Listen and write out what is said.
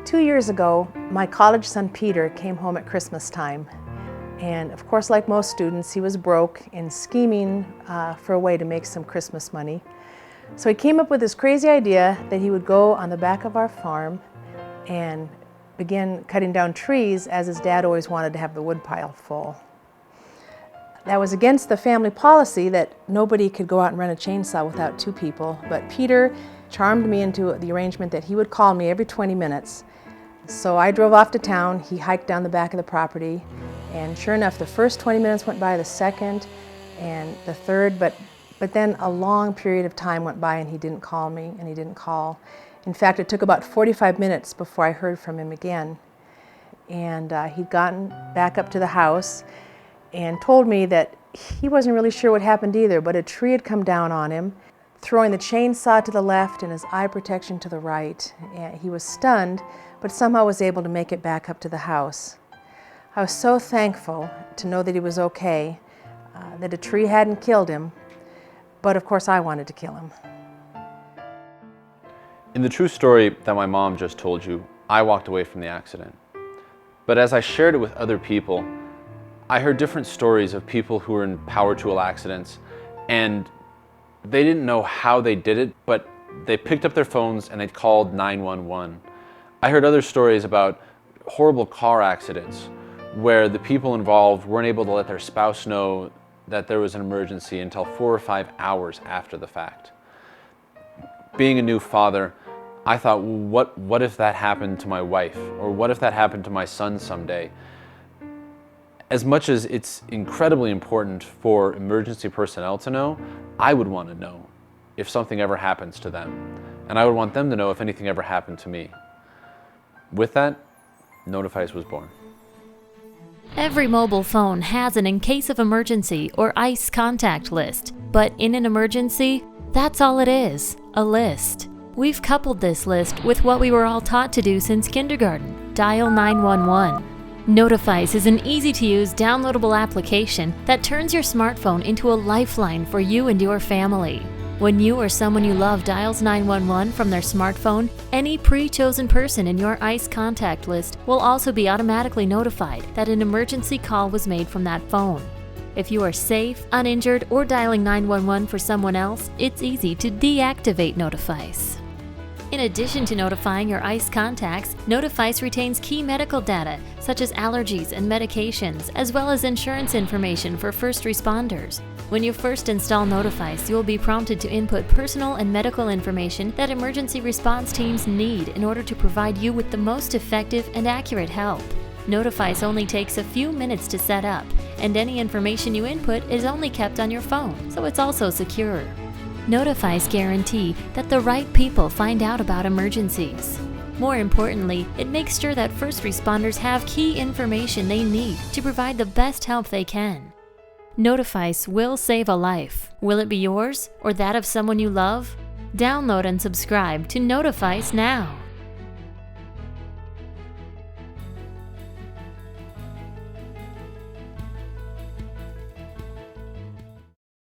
2 years ago, my college son Peter came home at Christmas time. And of course, like most students, he was broke and scheming for a way to make some Christmas money. So he came up with this crazy idea that he would go on the back of our farm and begin cutting down trees, as his dad always wanted to have the woodpile full. That was against the family policy that nobody could go out and run a chainsaw without two people, but Peter charmed me into the arrangement that he would call me every 20 minutes. So I drove off to town, he hiked down the back of the property, and sure enough, the first 20 minutes went by, the second and the third, but then a long period of time went by and he didn't call me and he didn't call. In fact, it took about 45 minutes before I heard from him again. And he'd gotten back up to the house and told me that he wasn't really sure what happened either, but a tree had come down on him, throwing the chainsaw to the left and his eye protection to the right. And he was stunned, but somehow was able to make it back up to the house. I was so thankful to know that he was okay, that a tree hadn't killed him, but of course I wanted to kill him. In the true story that my mom just told you, I walked away from the accident. But as I shared it with other people, I heard different stories of people who were in power tool accidents, and they didn't know how they did it, but they picked up their phones and they called 911. I heard other stories about horrible car accidents where the people involved weren't able to let their spouse know that there was an emergency until 4 or 5 hours after the fact. Being a new father, I thought, well, what if that happened to my wife? Or what if that happened to my son someday? As much as it's incredibly important for emergency personnel to know, I would want to know if something ever happens to them. And I would want them to know if anything ever happened to me. With that, notifICE was born. Every mobile phone has an in case of emergency or ICE contact list, but in an emergency, that's all it is, a list. We've coupled this list with what we were all taught to do since kindergarten, dial 911. notifICE is an easy-to-use downloadable application that turns your smartphone into a lifeline for you and your family. When you or someone you love dials 911 from their smartphone, any pre-chosen person in your ICE contact list will also be automatically notified that an emergency call was made from that phone. If you are safe, uninjured, or dialing 911 for someone else, it's easy to deactivate notifICE. In addition to notifying your ICE contacts, notifICE retains key medical data such as allergies and medications, as well as insurance information for first responders. When you first install notifICE, you will be prompted to input personal and medical information that emergency response teams need in order to provide you with the most effective and accurate help. notifICE only takes a few minutes to set up, and any information you input is only kept on your phone, so it's also secure. notifICE guarantee that the right people find out about emergencies. More importantly, it makes sure that first responders have key information they need to provide the best help they can. notifICE will save a life. Will it be yours or that of someone you love? Download and subscribe to notifICE now.